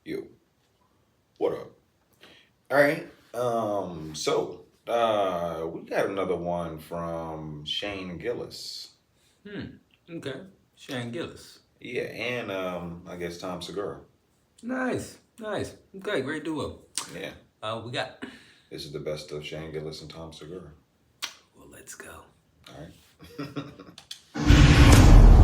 Yo, what up? All right. We got another one from Shane Gillis. Okay. Shane Gillis. Yeah, and I guess Tom Segura. Nice. Okay, great duo. Yeah. We got. This is the best of Shane Gillis and Tom Segura. Well, let's go. All right.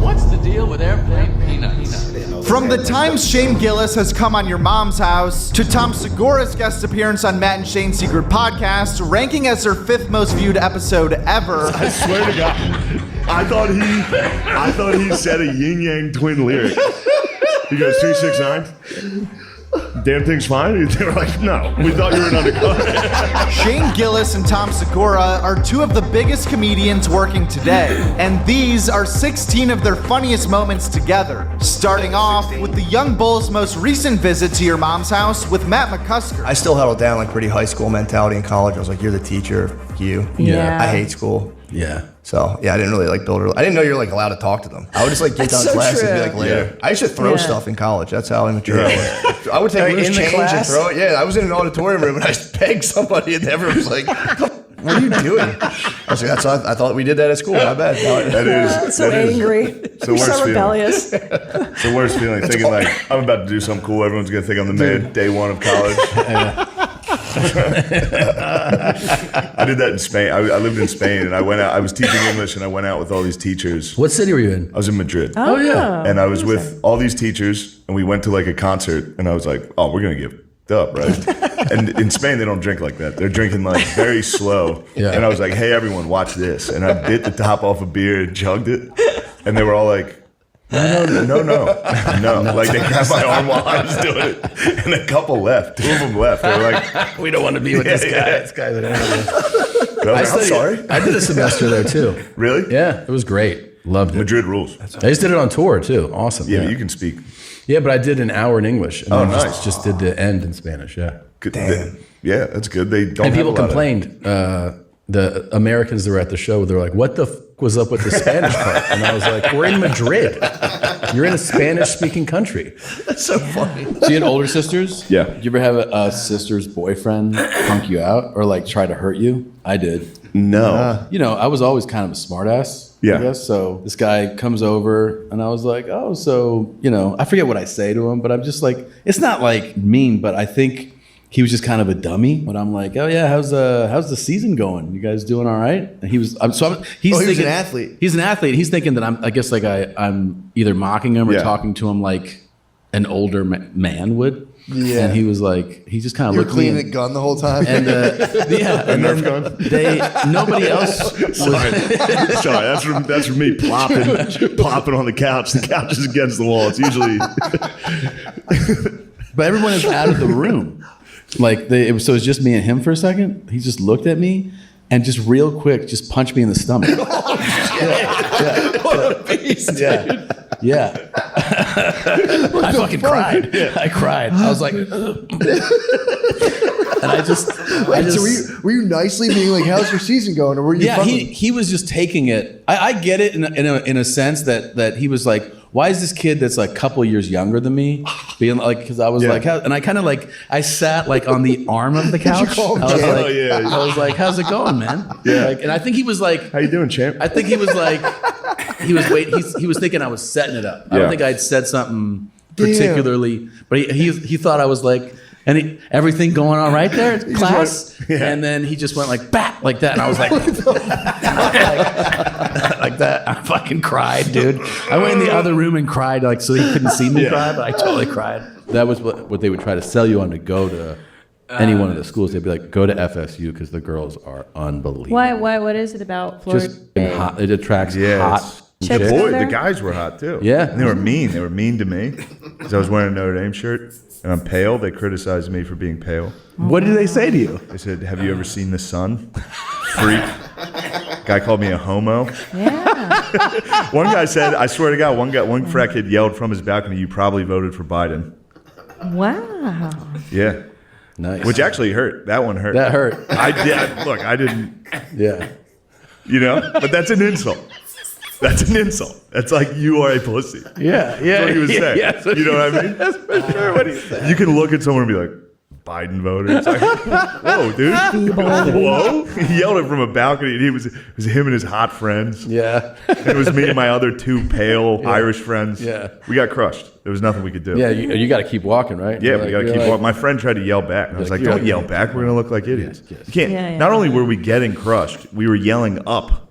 What's the deal with airplane peanuts? From the times Shane Gillis has come on Your Mom's House, to Tom Segura's guest appearance on Matt and Shane's Secret Podcast, ranking as their 5th most viewed episode ever. I swear to God, I thought he said a yin yang twin lyric. He goes 369. Damn thing's fine. They were like, no, we thought you were an undercover. Shane Gillis and Tom Segura are two of the biggest comedians working today, and these are 16 of their funniest moments together. Starting off with the Young Bull's most recent visit to Your Mom's House with Matt McCusker. I still held down like pretty high school mentality in college. I was like, you're the teacher, you. Yeah. I hate school. Yeah. So yeah, I didn't really like build. I didn't know you're like allowed to talk to them. I would just like get That's done so class and be true. like later. Yeah. I used to throw stuff in college. That's how immature I was. I would take loose in the change and class? throw it. Yeah, I was in an auditorium room and I just pegged somebody and everyone was like, "What are you doing?" I was like, I thought we did that at school. My bad. So angry. It's the worst so feeling. rebellious. It's the worst feeling. Thinking like, I'm about to do something cool. Everyone's going to think I'm the man day one of college. I did that in Spain. I lived in Spain and I went out. I was teaching English and I went out with all these teachers. What city were you in? I was in Madrid. Oh, yeah. And I was with all these teachers and we went to like a concert and I was like, oh, we're going to get up, right? And in Spain, they don't drink like that. They're drinking like very slow. Yeah. And I was like, hey, everyone, watch this. And I bit the top off a beer and chugged it. And they were all like, no. Like they grabbed my arm while I was doing it. And a couple left. 2 of them left. They were like, We don't want to be with this guy. Yeah. This guy's an animal. but I was like, I'm sorry. I did a semester there too. Really? Yeah, it was great. Loved it. Madrid rules. I just did it on tour too. Awesome. Yeah, but you can speak. Yeah, but I did an hour in English. And Oh, then nice. Just did the end in Spanish. Yeah. Good. Damn. Yeah, that's good. They don't And have people a lot of- complained. The Americans that were at the show, they were like, "What the was up with the Spanish part?" And I was like, "We're in Madrid. You're in a Spanish-speaking country." That's so funny. So you had older sisters? Yeah. Did you ever have a sister's boyfriend punk you out or like try to hurt you? I did. No. You know, I was always kind of a smartass, Yeah. I guess. So this guy comes over and I was like, oh, so, you know, I forget what I say to him, but I'm just like, it's not like mean, but I think he was just kind of a dummy. But I'm like, oh yeah, how's the season going? You guys doing all right? And he was, he's he was thinking, an athlete. He's an athlete. He's thinking that I'm either mocking him or Yeah. talking to him like an older man would. Yeah. And he was like, he just kind of You were looked at me cleaning a gun the whole time. and yeah, and Nerf then gun? nobody else was. Sorry, that's from me plopping on the couch. The couch is against the wall. It's usually But everyone is out of the room. Like so it was just me and him for a second. He just looked at me and just real quick just punched me in the stomach. What a beast. Yeah. I fucking cried. I cried. I was like, and I just. So were you nicely being like, how's your season going? Or were you Yeah, he was just taking it. I get it in a sense that he was like, why is this kid that's like a couple years younger than me being like, because I was Yeah. like, how, and I kind of like, I sat like on the arm of the couch. call him I was Jam? like, Oh, yeah. I was like, how's it going, man? Yeah. Like, and I think he was like, how you doing, champ? I think he was like, he was thinking I was setting it up. I Yeah. don't think I'd said something particularly, but he thought I was like, everything going on right there in class, and then he just went like bat like that, and I was like, like that. I fucking cried, dude. I went in the other room and cried, like so he couldn't see me cry, but I totally cried. That was what they would try to sell you on to go to any one of the schools. They'd be like, go to FSU because the girls are unbelievable. Why? What is it about Florida? Just hot. It attracts Yeah, hot. it's- Chicks The go there? the guys were hot too. Yeah. And they were mean. They were mean to me because I was wearing a Notre Dame shirt and I'm pale. They criticized me for being pale. What did they say to you? They said, "Have you ever seen the sun?" Freak. Guy called me a homo. Yeah. One guy said, "I swear to God, one frat kid yelled from his balcony, you probably voted for Biden." Wow. Yeah. Nice. Which actually hurt. That one hurt. That hurt. I did. Look, I didn't. Yeah. You know, but that's an insult. That's an insult. That's like, you are a pussy. Yeah, That's what he was saying. yeah, that's what You know what I mean? That's for sure what he said. You can look at someone and be like, Biden voter. It's like, whoa, dude. Whoa. He yelled it from a balcony, and it was him and his hot friends. Yeah. It was me and my other two pale Irish friends. Yeah. We got crushed. There was nothing we could do. Yeah, you got to keep walking, right? Yeah, You're we got to you're keep like- walking. My friend tried to yell back, and I was like, don't yell back. We're going to look like idiots. Yes. You can't. Yeah, yeah. Not only were we getting crushed, we were yelling up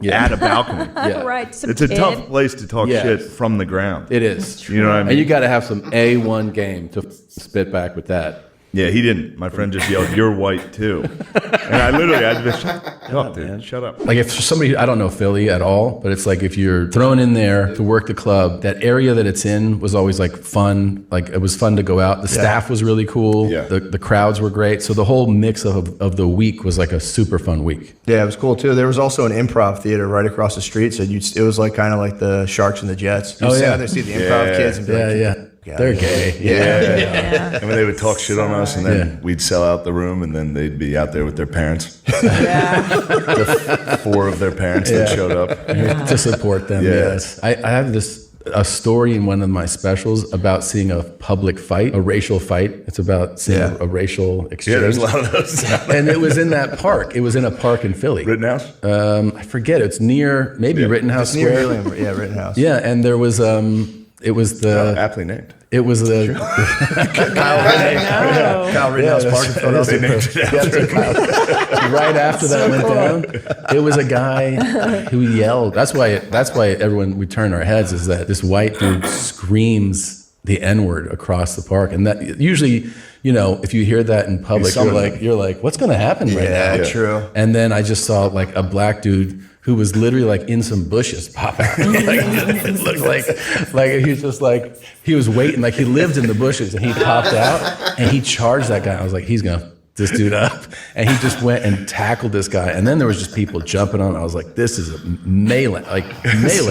at a balcony. Yeah. Right. Some It's a kid. tough place to talk Yeah. shit from the ground. It is. You know what I mean? And you got to have some A1 game to spit back with that. Yeah, he didn't. My friend just yelled, "You're white too," and I literally had to be, shut up, dude. Shut up. Like if somebody, I don't know Philly at all, but it's like if you're thrown in there to work the club, that area that it's in was always like fun. Like it was fun to go out. The staff was really cool. Yeah. The crowds were great. So the whole mix of the week was like a super fun week. Yeah, it was cool too. There was also an improv theater right across the street, so it was like kind of like the Sharks and the Jets. You sit out there, see the improv kids, and be like, Yeah. They're gay. Yeah. And when they would talk shit on us, and then we'd sell out the room, and then they'd be out there with their parents. The 4 of their parents that showed up. To support them. Yeah. Yes. I have a story in one of my specials about seeing a public fight, a racial fight. It's about seeing a racial exchange. Yeah, there's a lot of those. And it was in that park. It was in a park in Philly. Rittenhouse? I forget. It's near maybe Rittenhouse near Square. Helium, yeah, Rittenhouse. Yeah, and there was it was the Aptly named. it was the Kyle Rittenhouse Park in Philadelphia. They named it after him. right after that went down. It was a guy who yelled. That's why everyone we turn our heads is that this white dude screams the N-word across the park, and that usually, you know, if you hear that in public, you're like, what's going to happen right now? Yeah, true. And then I just saw like a black dude who was literally like in some bushes pop out. Like, it looked like he was just like, he was waiting, like he lived in the bushes, and he popped out and he charged that guy. I was like, he's going to this dude up. And he just went and tackled this guy. And then there was just people jumping on. I was like, this is a melee.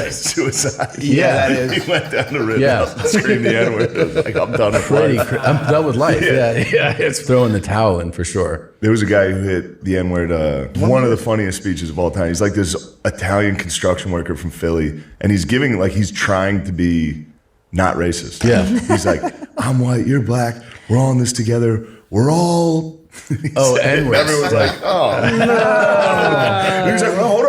Suicide. Yeah. He went down to Rittenhouse and screamed the N-word. I was like, I'm done with life. I'm done with life. Yeah. It's throwing the towel in for sure. There was a guy who hit the N-word, one of the funniest speeches of all time. He's like this Italian construction worker from Philly, and he's trying to be not racist. Yeah. He's like, I'm white, you're black, we're all in this together, we're all... N-word. Everyone's like, oh, no. He's like, well, hold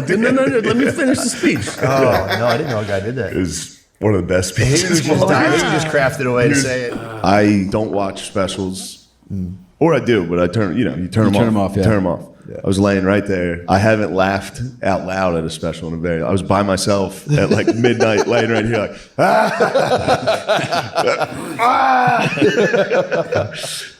on. No, let me finish the speech. Oh, no, I didn't know a guy did that. It was one of the best He speeches. was just crafted a way to say it. I don't watch specials, or I do, but I turn them off. Yeah. Turn them off. Yeah. I was laying right there. I haven't laughed out loud at a special in I was by myself at like midnight, laying right here, like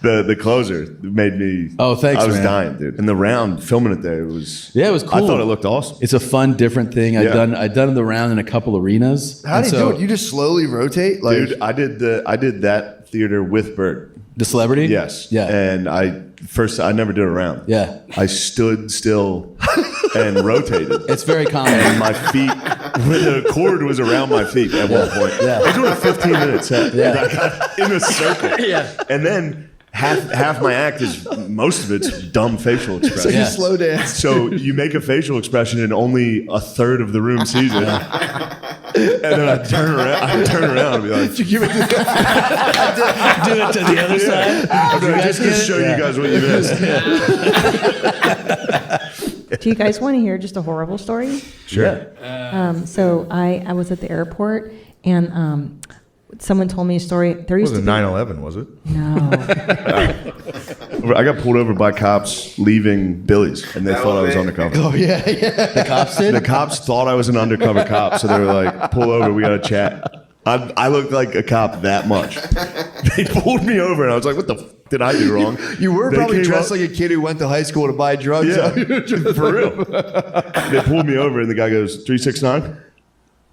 the closer made me. Oh, thanks, I was man. dying, dude. And the round filming it there, it was cool. I thought it looked awesome. It's a fun, different thing. I've done the round in a couple arenas. How do you do it? You just slowly rotate? Like, Dude, I did that theater with Bert. The celebrity? Yes. Yeah. And I never did a round. Yeah. I stood still and rotated. It's very common. And my feet, the cord was around my feet at one point. Yeah. I was doing a 15-minute set. Yeah. And I got in a circle. Yeah. And then half my act is, most of it's dumb facial so expression. you slow dance. So you make a facial expression and only a third of the room sees it. And then I turn around and be like, Do it to the other side. I'm like, just to show you guys what you missed. Do you guys want to hear just a horrible story? Sure. So I was at the airport, and someone told me a story. There It used to wasn't be 9/11, was it? no. I got pulled over by cops leaving Billy's, and they thought I was undercover. Oh, yeah. The cops did? The cops thought I was an undercover cop, so they were like, pull over, we got to chat. I looked like a cop that much. They pulled me over, and I was like, what the did I do wrong? You were They probably came dressed up- like a kid who went to high school to buy drugs. Yeah, for real. They pulled me over, and the guy goes, 369?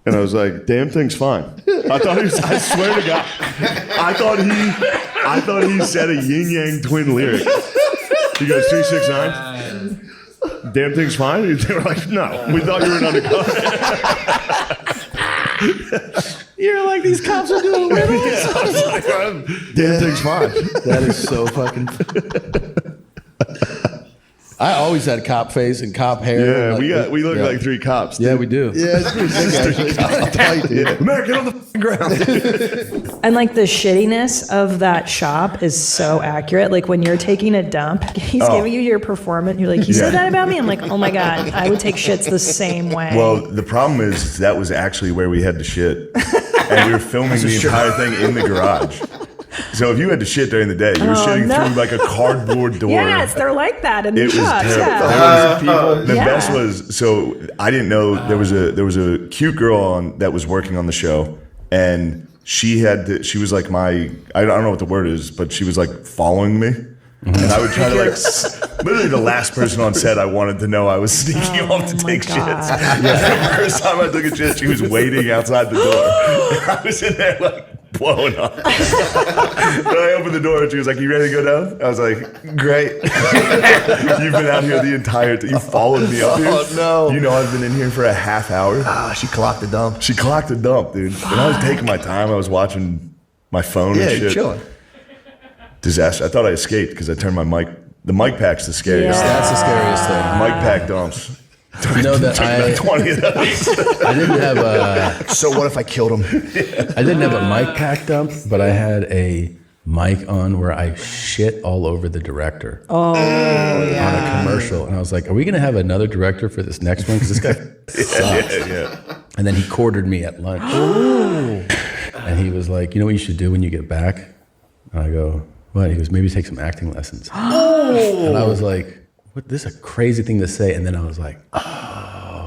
And I was like, damn thing's fine. I swear to God, I thought he said a yin yang twin lyric. He goes, 369? Damn thing's fine? They were like, no, we thought you were an undercover. You're like, these cops are doing riddles. Yeah, I was like, damn thing's fine. That is so fucking. I always had cop face and cop hair. Yeah, we look like three cops. Yeah, dude. we do. Yeah, it's pretty sick, actually. It's kind of tight, dude. Man, get on the fucking ground. And like the shittiness of that shop is so accurate. Like when you're taking a dump, he's giving you your performance. You're like, you said that about me? I'm like, oh my God, I would take shits the same way. Well, the problem is that was actually where we had to shit. And we were filming the entire thing in the garage. So if you had to shit during the day, you were shitting through like a cardboard door. Yes, they're like that in the It was shops. terrible. Yeah. The best was, so I didn't know there was a cute girl that was working on the show, and she was like I don't know what the word is, but she was like following me. And I would try to literally the last person on set I wanted to know I was sneaking off to take shits. The first time I took a shit, she was waiting outside the door. I was in there like blowing up. Then I opened the door and she was like, "You ready to go down?" I was like, "Great." You've been out here the entire time. You followed me up here. Oh, no. You know I've been in here for a half hour. She clocked the dump. She clocked the dump, dude. And I was taking my time. I was watching my phone and shit. Chilling. Disaster. I thought I escaped because I turned my mic. The mic pack's the scariest. Yeah. That's the scariest thing. Mic pack dumps. You know that Took 20 of those. I didn't have a So what if I killed him? I didn't have a mic pack dump, but I had a mic on where I shit all over the director. Oh, yeah. On a commercial, and I was like, "Are we gonna have another director for this next one? Because this guy sucks." Yeah. And then he quartered me at lunch, and he was like, "You know what you should do when you get back?" And I go, "What?" He goes, "Maybe take some acting lessons." And I was like, "What? This is a crazy thing to say." And then I was like,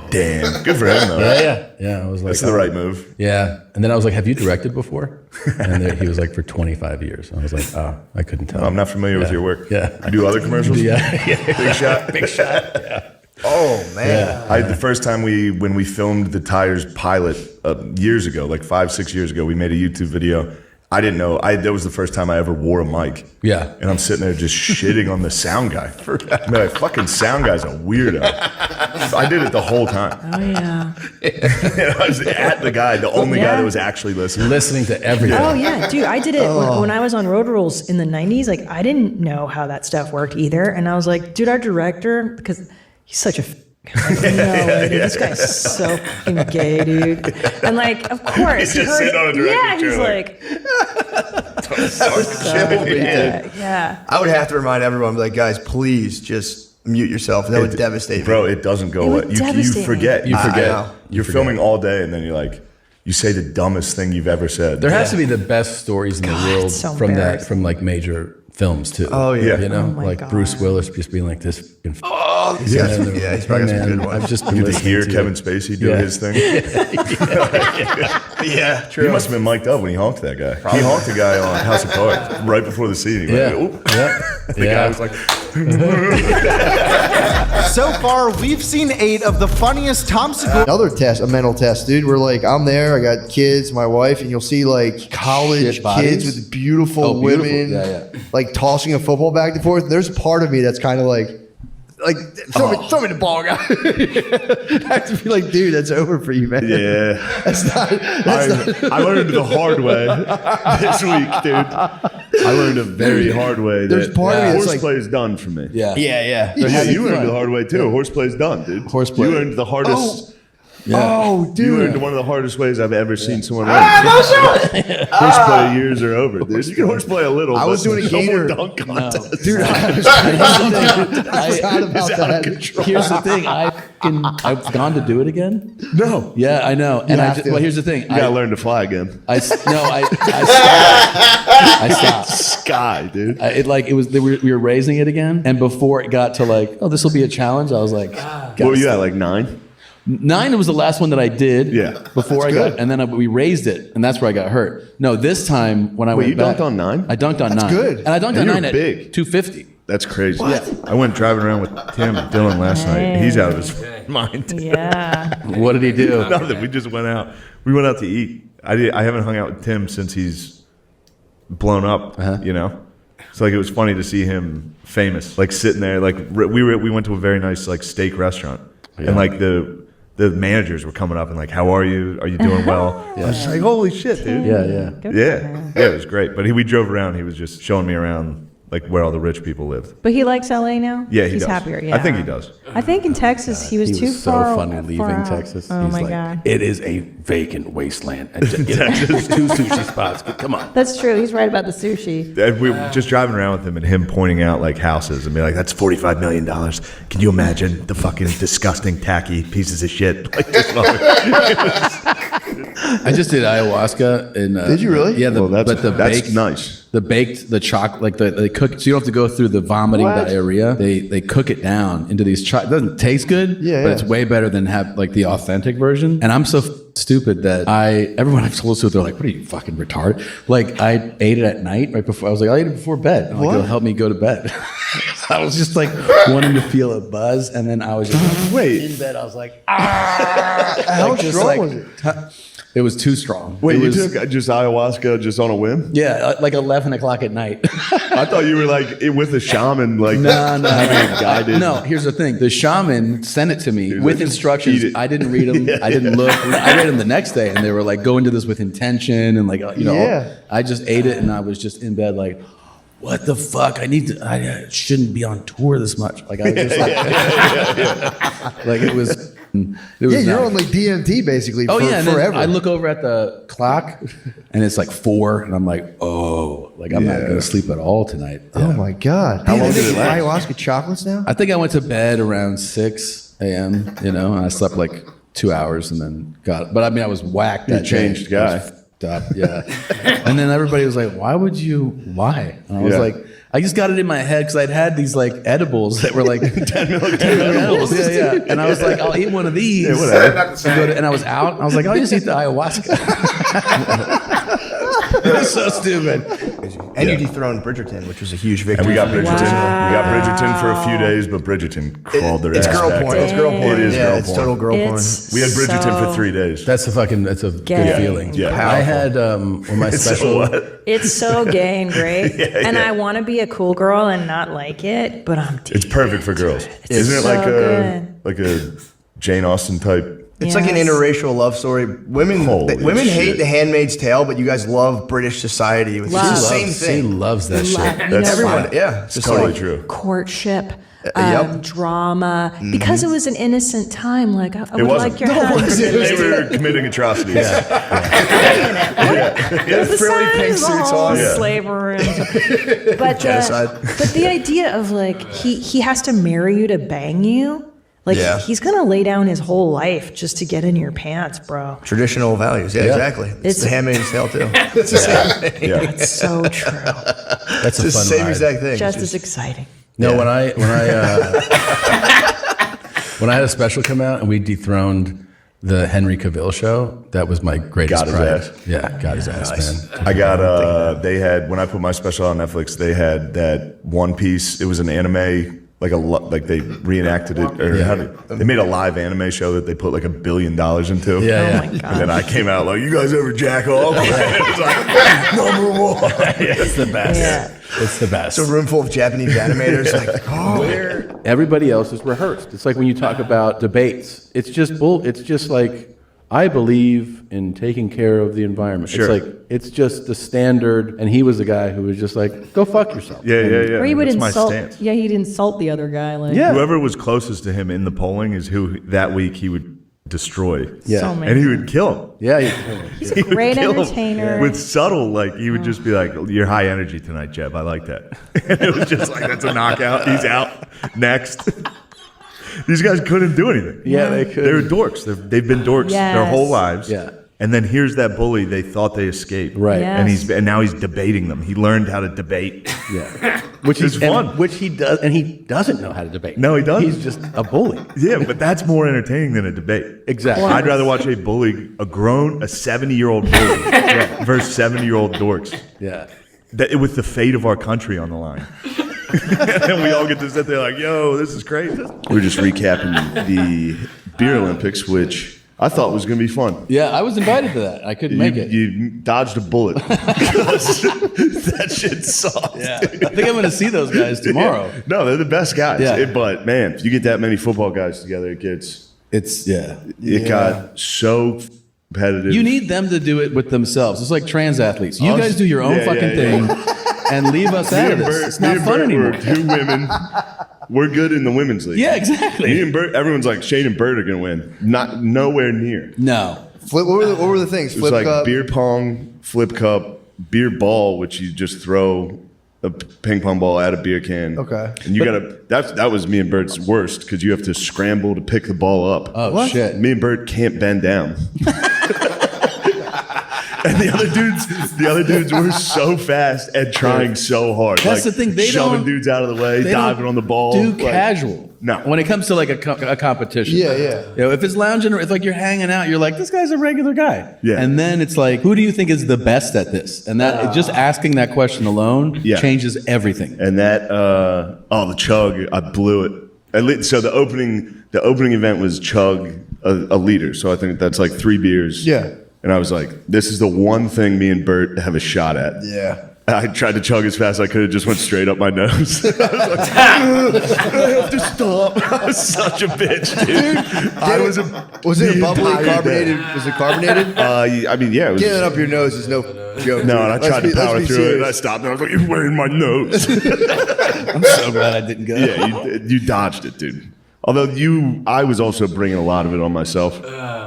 Damn. Good for him, though. "Yeah." I was like, That's the right move. Yeah. And then I was like, "Have you directed before?" And then he was like, "For 25 years." And I was like, "Oh, I couldn't tell." I'm not familiar with your work. Yeah. You do other commercials? Yeah. Big shot? Big shot. Yeah. Oh, man. The first time when we filmed the Tires pilot years ago, like 5-6 years ago, we made a YouTube video. I didn't know. That was the first time I ever wore a mic. Yeah. And I'm sitting there just shitting on the sound guy. Man, like, fucking sound guy's a weirdo. I did it the whole time. Oh, yeah. And I was at the guy, the only guy that was actually listening. Listening to everything. Oh, yeah. Dude, I did it when I was on Road Rules in the 90s. Like, I didn't know how that stuff worked either. And I was like, dude, our director, because he's such a... Like, no way, dude. This guy's so fucking gay, dude. And like, of course, He's just sitting on a director's he's chair, like, yeah. I would have to remind everyone, like, guys, please just mute yourself. That would devastate me. Bro, it doesn't go It would away. You devastate me. forget. You forget. I know. You're filming all day, and then you're like, you say the dumbest thing you've ever said. There has to be the best stories in the world so from embarrassing. from like major films too. Oh, yeah. You know, Oh, my like God. Bruce Willis just being like this. He's got some Hey, probably got some man, good ones. I've just been You get to listening hear to Kevin Spacey do Yeah. his thing. Yeah, true. He must have been mic'd up when he honked that guy. He honked a guy on House of Cards right before the scene. He Yeah. went, "Oop." Yeah. The guy was like, So far, we've seen 8 of the funniest Tom Segura. Another test, a mental test, dude. We're like, I'm there, I got kids, my wife, and you'll see like college Shit bodies? kids with beautiful, Oh, beautiful. women, Yeah. like tossing a football back and forth. There's a part of me that's kind of like throw me the ball, guy. I have to be like, dude, that's over for you, man. yeah. That's not. I learned the hard way this week, dude. I learned a very hard way. There's part of me that's like, horseplay is done for me. Yeah. yeah. Yeah, you learned the hard way too. Horseplay's done, dude. Horseplay. You learned the hardest. Oh, You dude. learned one of the hardest ways I've ever seen someone learn. Horseplay years are over, dude. You can horseplay a little. I was but doing a no more gator. dunk contest. Dude, I forgot about It's out of that. control. Here's the thing. I've gone to do it again. No, Yeah, I know. And have to. well, here's the thing. you gotta learn to fly again. I stopped. I stopped. Sky, dude. We were raising it again, and before it got to like, oh, this will be a challenge, I was like, What were you at, like 9? 9 was the last one that I did. Yeah. Before I got, and then we raised it, and that's where I got hurt. No, this time when I went you back, dunked on 9? I dunked on 9. good. And I dunked And on you 9 were at big. 250. That's crazy. I went driving around with Tim and Dylan last night. He's out of his mind. Yeah. What did he do? Nothing. We just went out. We went out to eat. I haven't hung out with Tim since he's blown up. You know, so like it was funny to see him famous, like sitting there. Like we went to a very nice like steak restaurant, and like the managers were coming up and like, how are you? Are you doing well? I was just like, holy shit, dude. Yeah. Good for Yeah, her. yeah, it was great. But we drove around. He was just showing me around like where all the rich people lived. But he likes LA now? Yeah, He's does. happier, yeah. I think he does. I think in Texas he was He too was so far. funny far leaving out. Texas. Oh He's my like, God. it is a vacant wasteland. And just, there's 2 sushi spots. Come on. That's true. He's right about the sushi. And we were just driving around with him and him pointing out like houses and be like, that's $45 million. Can you imagine the fucking disgusting, tacky pieces of shit? Like, just I just did ayahuasca. Did you really? Yeah, that's baked, nice. The chocolate, like they cook, so you don't have to go through the vomiting diarrhea. They cook it down into these. It doesn't taste good, but it's way better than have like the authentic version. And I'm so stupid that everyone I've told to, they're like, "What are you fucking retarded?" Like I ate it at night right before. I was like, "I'll eat it before bed." I'm like, it'll help me go to bed. I was just like wanting to feel a buzz, and then I was just in bed. I was like, "Ah!" How strong was it? It was too strong. Wait, It you was- took just ayahuasca just on a whim? Yeah, like 11 o'clock at night. I thought you were like with a shaman, like No. guided. No, here's the thing. The shaman sent it to me Dude, with like, eat instructions. it. I didn't read them. I didn't look. I read them the next day, and they were like, go into this with intention. And like, Yeah. I just ate it, and I was just in bed like, what the fuck? I shouldn't be on tour this much. Like, I was just like, like it was Yeah, you're not- on like DMT basically Oh yeah, and then forever. I look over at the clock, and it's like 4, and I'm like, oh, like I'm not gonna sleep at all tonight. Oh my God. How long They did it make last? ayahuasca chocolates now? I think I went to bed around 6 a.m. And I slept like 2 hours, and then got. But I mean, I was whacked. You're That a changed day. I was guy. fucked up, yeah. And then everybody was like, "Why would you? Why?" And I was Yeah. like, I just got it in my head because I'd had these like edibles that were like 10 million edibles. Yeah. And I was like, I'll eat one of these. whatever. Not the same. And I was out. I was like, I'll just eat the ayahuasca. It was so stupid. And you dethroned Bridgerton, which was a huge victory. And we got Bridgerton. Wow. We got Bridgerton for a few days, but Bridgerton crawled their It's ass girl back porn. up. It's girl porn. It is yeah, girl it's porn. total girl porn. It's We had Bridgerton so for 3 days. That's a good Gay. feeling. Yeah. I had when my special. It's so gay and great. And yeah. I want to be a cool girl and not like it, but I'm It's perfect for girls. Isn't it so like a Jane Austen type? It's like an Yes. interracial love story. Women Holy women hate shit. The Handmaid's Tale, but you guys love British society. It's Love. the same She thing. loves that shit. Love- you That's know, Everyone, like yeah. It's just totally like, true. courtship, Yep. drama, because it was an innocent time. Like I would wasn't. like your No, husband. They were committing atrocities. The frilly pink signs, suits all on. Yeah. slavery. But Genocide. but the idea of like he has to marry you to bang you. Like Yeah. he's gonna lay down his whole life just to get in your pants, bro. Traditional values. Yeah, exactly. It's the Handmaid's Tale too. It's the same thing. Yeah. It's so true. That's a It's the fun same ride. exact thing. Just It's as exciting. No, when I when I had a special come out and we dethroned the Henry Cavill show, that was my greatest Got his pride. ass. Yeah, got his ass, man. I got they had when I put my special on Netflix, they had that One Piece. It was an anime, like they reenacted it, or they made a live anime show that they put like $1 billion into. Yeah, Oh my god. And then I came out like, you guys ever jack off? It was like, number one. It's the best. Yeah. It's the best. a room full of Japanese animators. Like, Where everybody else is rehearsed. It's like when you talk about debates. It's just bull. It's just like I believe in taking care of the environment. Sure. It's like it's just the standard. And he was the guy who was just like, go fuck yourself. Yeah. Or he would That's my insult. stance. Yeah, he'd insult the other guy. Like, Yeah. Whoever was closest to him in the polling is who that week he would destroy. Yeah. So And he amazing. would kill him. Yeah. He's a He would great kill him entertainer. with subtle, like he would just be like, "You're high energy tonight, Jeb. I like that." And it was just like, "That's a knockout. He's out next." These guys couldn't do anything. Yeah, they could. They were dorks. They've been dorks their Yes. whole lives. Yeah. And then here's that bully they thought they escaped. Right. Yes. And now he's debating them. He learned how to debate. Yeah. Which It's is fun. Which he does, and he doesn't know how to debate. No, he doesn't. He's just a bully. Yeah, but that's more entertaining than a debate. Exactly. I'd rather watch a bully, a 70-year-old bully versus 70-year-old dorks. Yeah. With the fate of our country on the line. And we all get to sit there like, yo, this is crazy. We were just recapping the Beer Olympics, which I thought was going to be fun. Yeah, I was invited to that. I couldn't make it. You dodged a bullet. That shit sucks. Yeah. I think I'm going to see those guys tomorrow. No, they're the best guys. Yeah. But man, if you get that many football guys together, it gets It got so competitive. You need them to do it with themselves. It's like trans athletes. You guys do your own Yeah, fucking yeah, thing. yeah. and leave us out of this. It's not fun anymore. We're 2 women. We're good in the women's league. Yeah, exactly. Me and Bert, everyone's like, Shane and Bert are going to win. Not nowhere near. No. Flip. What were the things? It was Flip like cup. beer pong, flip cup, beer ball, which you just throw a ping pong ball at a beer can. Okay. And you gotta. That was me and Bert's worst because you have to scramble to pick the ball up. Oh, what? Shit. Me and Bert can't bend down. And the other dudes were so fast and trying so hard. That's the thing. They shoving don't- dudes out of the way, they diving don't on the ball. Do like- casual. No. When it comes to like a competition. Yeah, yeah. You know, if it's lounging or if like you're hanging out, you're like, this guy's a regular guy. Yeah. And then it's like, who do you think is the best at this? And that just asking that question alone changes everything. And that the chug, I blew it. So the opening event was chug a liter. So I think that's like 3 beers. Yeah. And I was like, this is the one thing me and Bert have a shot at. Yeah. I tried to chug as fast as I could. It just went straight up my nose. I was like, I have to stop. I was such a bitch, dude. Was it the a bubbly entire carbonated? day. Was it carbonated? I mean, yeah. It was, Getting it up your nose is no joke. no, and I tried to power through it, and I serious. stopped, and I was like, you're wearing my nose. I'm so glad I didn't go. Yeah, you dodged it, dude. Although I was also bringing a lot of it on myself.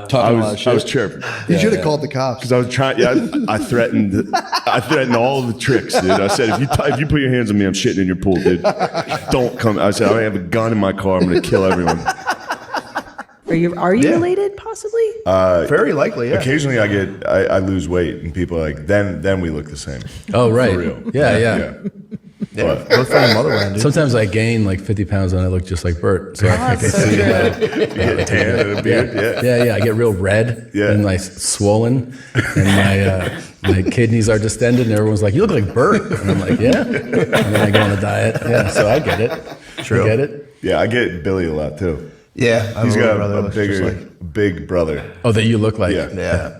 Talking a lot of shit. I was chirping. You should have called the cops. Because I was trying. Yeah, I threatened. I threatened all of the tricks, dude. I said, if you put your hands on me, I'm shitting in your pool, dude. Don't come. I said, I have a gun in my car. I'm going to kill everyone. Are you related, possibly? Very likely, yeah. Occasionally, I lose weight, and people are like, then we look the same. Oh, right. For real. Yeah. Yeah, both from the motherland, dude. Sometimes I gain like 50 pounds and I look just like Bert. So I can see how. You get tan and a beard. Yeah. I get real red and like swollen, and my kidneys are distended, and everyone's like, "You look like Bert," and I'm like, "Yeah." And then I go on a diet. Yeah, so I get it. True. You get it? Yeah, I get Billy a lot too. Yeah, I have He's a little got brother a that looks just bigger, big brother. Oh, that you look like. Yeah,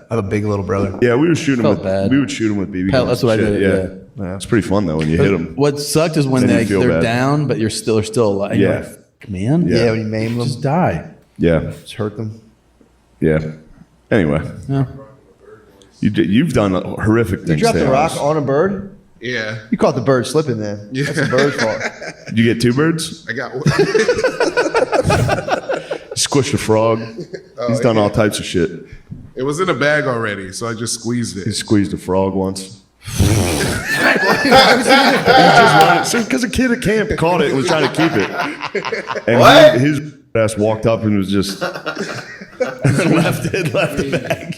I have a big little brother. Yeah, we were shooting Felt with. bad. We would shoot him with BB guns. That's what I and did. shit, Yeah. It's pretty fun though when you hit them. What sucked is when Then you feel they're bad. down, but they're still alive. Yeah. You're like, man. Yeah, when you maim them, Just die. Yeah, just hurt them. yeah. Anyway, Yeah. you've done horrific You things. dropped the there. rock on a bird? Yeah. You caught the bird slipping then. Yeah. That's the bird's fault. Did you get 2 birds? I got one. Squished a frog. He's done all types of shit. It was in a bag already, so I just squeezed He it. squeezed a frog once. Because a kid at camp caught it and was trying to keep it. And his ass walked up and was just left the bag.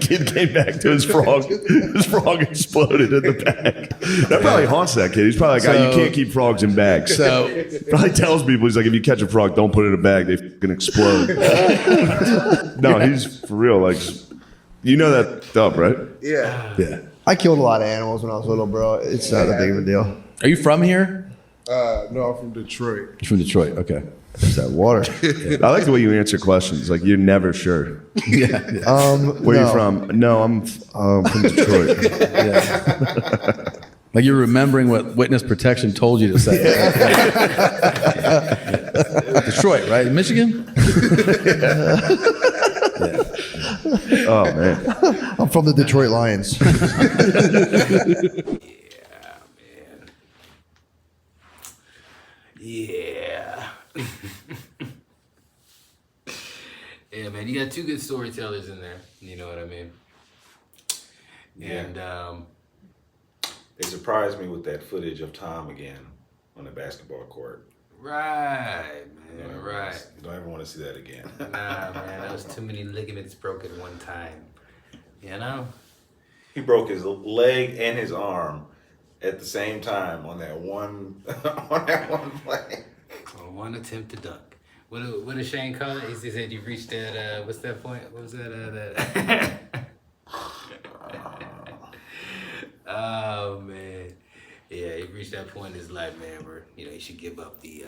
Kid came back to his frog. His frog exploded in the bag. That probably haunts that kid. He's probably like, you can't keep frogs in bags. So Probably tells people, he's like, if you catch a frog, don't put it in a bag. They fucking explode. No, he's for real. Like, you know that up, right? Yeah. Yeah. I killed a lot of animals when I was little, bro. It's not that big of a deal. are you from here? No, I'm from Detroit. You're from Detroit. Okay. It's that water. I like the way you answer questions. Like, you're never sure. Yeah. Where are you from? No, I'm from Detroit. Like you're remembering what witness protection told you to say. Detroit, right? Michigan? Oh, man. I'm from the Detroit Lions. Yeah. Yeah, man, you got 2 good storytellers in there. You know what I mean? And They surprised me with that footage of Tom again on the basketball court. right, man, right. You don't ever want to see that again. Nah, man, that was too many ligaments broke at one time. You know? He broke his leg and his arm at the same time on that one play. On one attempt to dunk. What did Shane call it? He said you reached that, what's that point? What was that? Oh, man. Yeah, he reached that point in his life, man, where, you know, he should give up the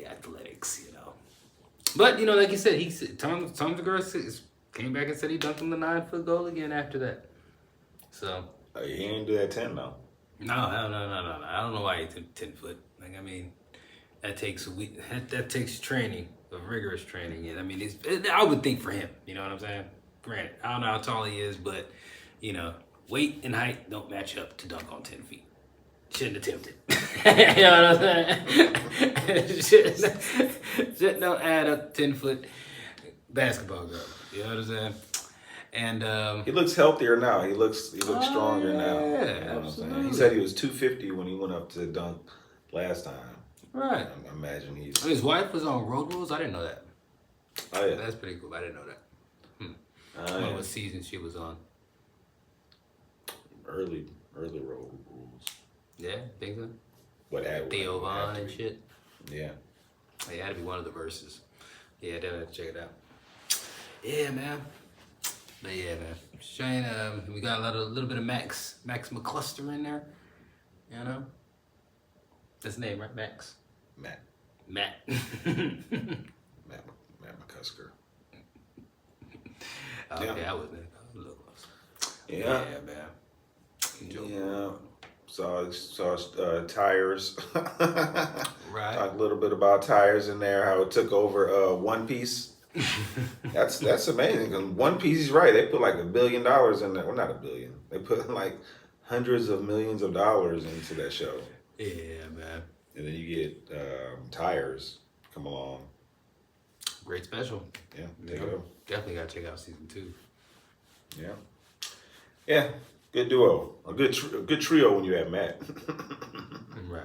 athletics, you know. But, you know, like you said, Tom Segura came back and said he dunked him the 9-foot goal again after that. So. He didn't do that 10, though. No. I don't know why he took 10 foot. Like, I mean, that takes training, a rigorous training. And I mean, I would think for him, you know what I'm saying? Granted, I don't know how tall he is, but, you know, weight and height don't match up to dunk on 10 feet. Shouldn't attempt it. You know what I'm saying? Shouldn't don't add a 10-foot basketball girl. You know what I'm saying? And he looks healthier now. He looks stronger now. Yeah, You know what I'm saying? absolutely. He said he was 250 when he went up to dunk last time. Right. I imagine he's. His wife was on Road Rules. I didn't know that. Oh yeah. That's pretty cool. I didn't know that. I Oh, don't know yeah. what season she was on. Early road rules. Yeah, think so. What had Theo Vaughn and shit. Yeah. It had to be one of the verses. Yeah, definitely have to check it out. Yeah, man. But yeah, man. Shane, we got a little bit of Max McCluster in there. You know? That's his name, right? Max. Matt McCusker. Okay, Yeah. I was there. A little close. Yeah. Yeah, man. Yeah. Saw tires. Right. Talk a little bit about tires in there. How it took over One Piece. That's amazing. 'Cause One Piece is right. They put like $1 billion in there. Well, not $1 billion. They put like hundreds of millions of dollars into that show. Yeah, man. And then you get tires come along. Great special. Yeah. There you go. Definitely gotta check out season 2. Yeah. Yeah. Good duo. A good trio when you have Matt. Right.